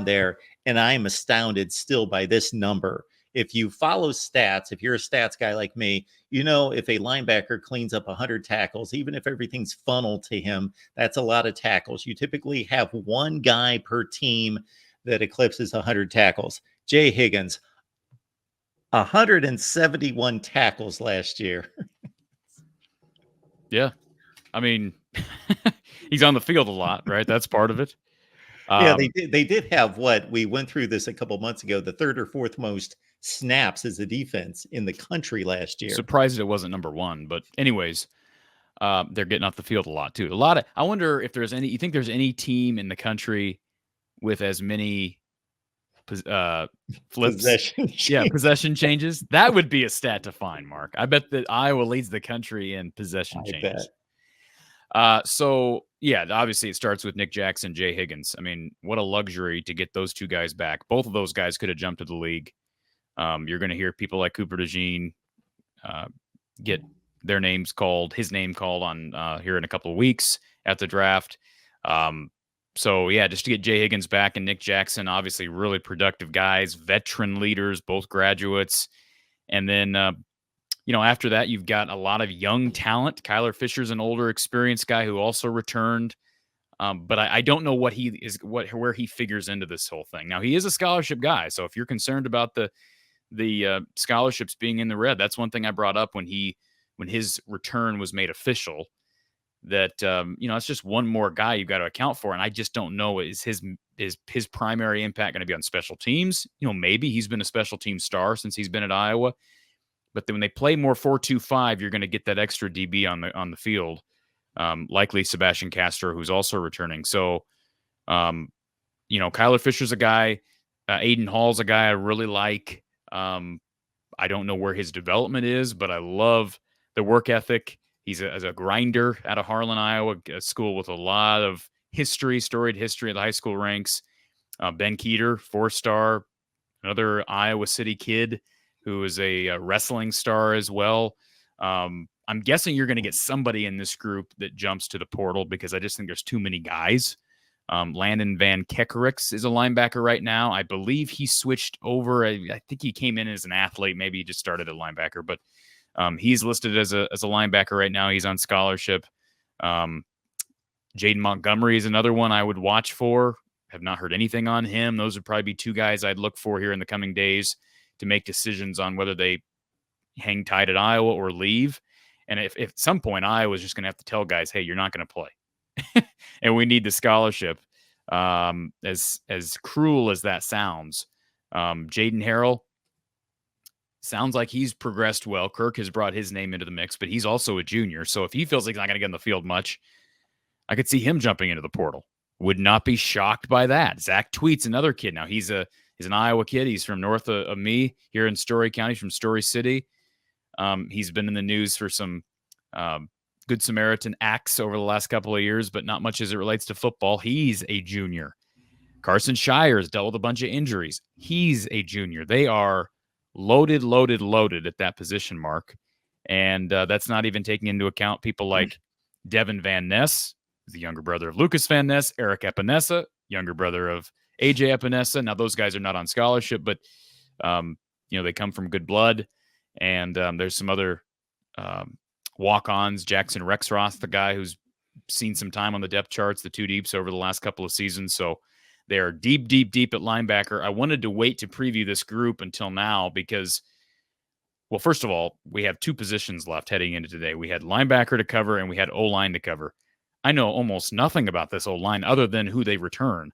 on there, and I am astounded still by this number. If you follow stats, if you're a stats guy like me, you know if a linebacker cleans up 100 tackles, even if everything's funneled to him, that's a lot of tackles. You typically have one guy per team that eclipses 100 tackles. Jay Higgins, 171 tackles last year. Yeah. I mean, he's on the field a lot, right? That's part of it. Yeah, they did have what we went through this a couple months ago, the third or fourth most snaps as a defense in the country last year. Surprised it wasn't number one, but anyways, they're getting off the field a lot too. I wonder if you think there's any team in the country with as many flips? Possession Yeah, possession changes. That would be a stat to find, Mark. I bet that Iowa leads the country in possession changes. So yeah, obviously it starts with Nick Jackson, Jay Higgins. I mean, what a luxury to get those two guys back. Both of those guys could have jumped to the league. You're going to hear people like Cooper DeJean get his name called on here in a couple of weeks at the draft. So yeah, just to get Jay Higgins back and Nick Jackson, obviously really productive guys, veteran leaders, both graduates. And then, after that, you've got a lot of young talent. Kyler Fisher's an older, experienced guy who also returned. But I don't know where he figures into this whole thing. Now, he is a scholarship guy. So if you're concerned about the scholarships being in the red, that's one thing I brought up when his return was made official. That it's just one more guy you've got to account for, and I just don't know is his primary impact going to be on special teams. Maybe he's been a special team star since he's been at Iowa, but then when they play more 4-2-5, you're going to get that extra DB on the field, likely Sebastian Castor, who's also returning. So, Kyler Fisher's a guy, Aiden Hall's a guy I really like. I don't know where his development is, but I love the work ethic. He's a grinder out of Harlan, Iowa, a school with a lot of storied history of the high school ranks. Ben Keeter, 4-star, another Iowa City kid who is a wrestling star as well. I'm guessing you're going to get somebody in this group that jumps to the portal because I just think there's too many guys. Landon Van Kekerix is a linebacker right now. I believe he switched over. I think he came in as an athlete. Maybe he just started at linebacker, but he's listed as a linebacker right now. He's on scholarship. Jaden Montgomery is another one I would watch for. Have not heard anything on him. Those would probably be two guys I'd look for here in the coming days to make decisions on whether they hang tight at Iowa or leave. And if at some point Iowa's just going to have to tell guys, hey, you're not going to play. And we need the scholarship. As cruel as that sounds, Jaden Harrell, sounds like he's progressed well. Kirk has brought his name into the mix, but he's also a junior. So if he feels like he's not going to get in the field much, I could see him jumping into the portal. Would not be shocked by that. Zach Tweet's another kid. Now he's an Iowa kid. He's from north of me here in Story County, from Story City. He's been in the news for some Good Samaritan acts over the last couple of years, but not much as it relates to football. He's a junior. Carson Shires dealt with a bunch of injuries. He's a junior. They are loaded at that position, Mark. And that's not even taking into account people like Devin Van Ness, the younger brother of Lucas Van Ness, Eric Epinesa, younger brother of AJ Epinesa. Now, those guys are not on scholarship, but, they come from good blood. And there's some other walk-ons. Jackson Rexroth, the guy who's seen some time on the depth charts, the two deeps over the last couple of seasons. So they are deep at linebacker. I wanted to wait to preview this group until now because, well, first of all, we have two positions left heading into today. We had linebacker to cover and we had O-line to cover. I know almost nothing about this O-line other than who they return.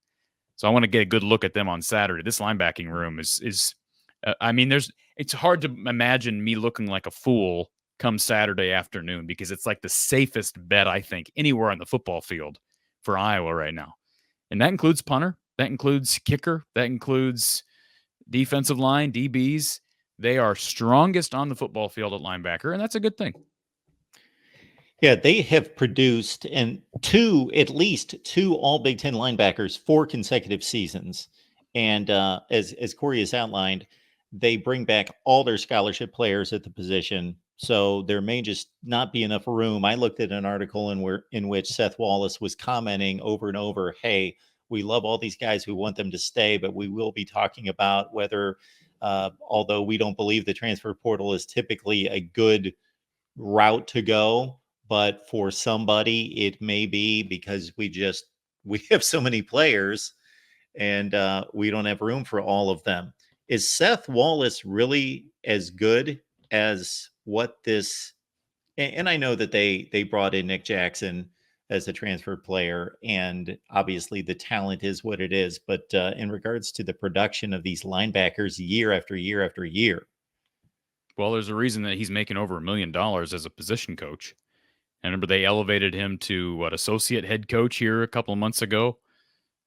So I want to get a good look at them on Saturday. This linebacking room is it's hard to imagine me looking like a fool come Saturday afternoon because it's like the safest bet, I think, anywhere on the football field for Iowa right now. And that includes punter, that includes kicker, that includes defensive line, DBs. They are strongest on the football field at linebacker, and that's a good thing. Yeah, they have produced at least two all Big Ten linebackers 4 consecutive seasons. And as Corey has outlined, they bring back all their scholarship players at the position. So there may just not be enough room. I looked at an article in which Seth Wallace was commenting over and over, hey, We love all these guys. We want them to stay, but we will be talking about whether, although we don't believe the transfer portal is typically a good route to go, but for somebody it may be, because we have so many players and we don't have room for all of them. Is Seth Wallace really as good as what this? And I know that they brought in Nick Jackson as a transfer player, and obviously the talent is what it is. But in regards to the production of these linebackers year after year after year, Well, there's a reason that he's making over $1 million as a position coach. I remember they elevated him to associate head coach here a couple of months ago.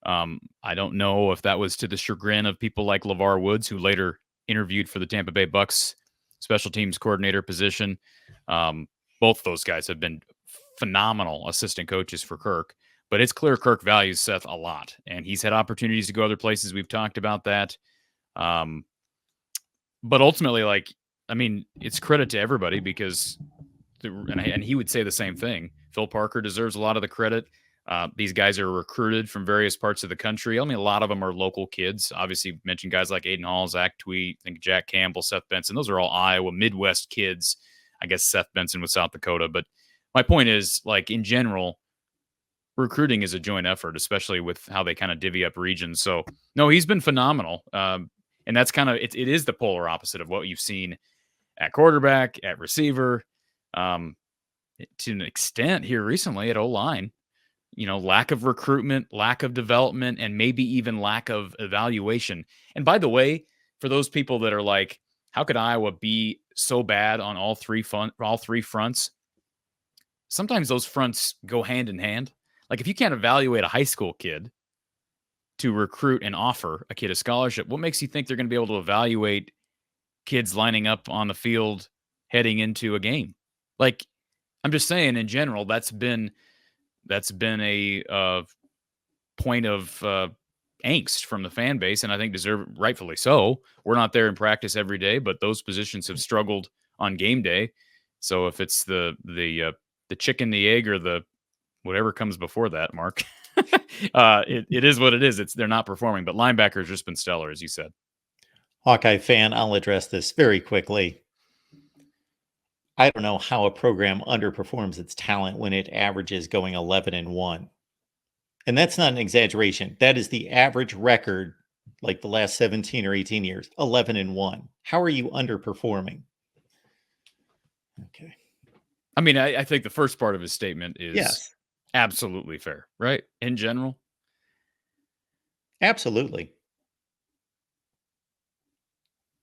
I don't know if that was to the chagrin of people like LeVar Woods, who later interviewed for the Tampa Bay Bucks special teams coordinator position. Both those guys have been phenomenal assistant coaches for Kirk, but it's clear Kirk values Seth a lot, and he's had opportunities to go other places. We've talked about that. But ultimately, it's credit to everybody, because and he would say the same thing. Phil Parker deserves a lot of the credit. These guys are recruited from various parts of the country. I mean, a lot of them are local kids. Obviously, mentioned guys like Aiden Hall, Zach Tweet, I think Jack Campbell, Seth Benson. Those are all Iowa Midwest kids. I guess Seth Benson was South Dakota. But my point is, in general, recruiting is a joint effort, especially with how they kind of divvy up regions. So, no, he's been phenomenal. And that's kind of, it is the polar opposite of what you've seen at quarterback, at receiver, to an extent here recently at O-line. Lack of recruitment, lack of development, and maybe even lack of evaluation. And by the way, for those people that are like, how could Iowa be so bad on all three fronts? Sometimes those fronts go hand in hand. Like, if you can't evaluate a high school kid to recruit and offer a kid a scholarship, what makes you think they're going to be able to evaluate kids lining up on the field heading into a game? Like, I'm just saying, in general, that's been a point of angst from the fan base, and I think rightfully so. We're not there in practice every day, but those positions have struggled on game day. So if it's the chicken, the egg, or the whatever comes before that, Mark, it is what it is. They're not performing, but linebacker's just been stellar, as you said. Hawkeye fan, I'll address this very quickly. I don't know how a program underperforms its talent when it averages going 11-1. And that's not an exaggeration. That is the average record, like the last 17 or 18 years, 11-1. How are you underperforming? Okay. I mean, I think the first part of his statement is Yes, absolutely fair, right? In general. absolutely.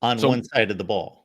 On one side of the ball.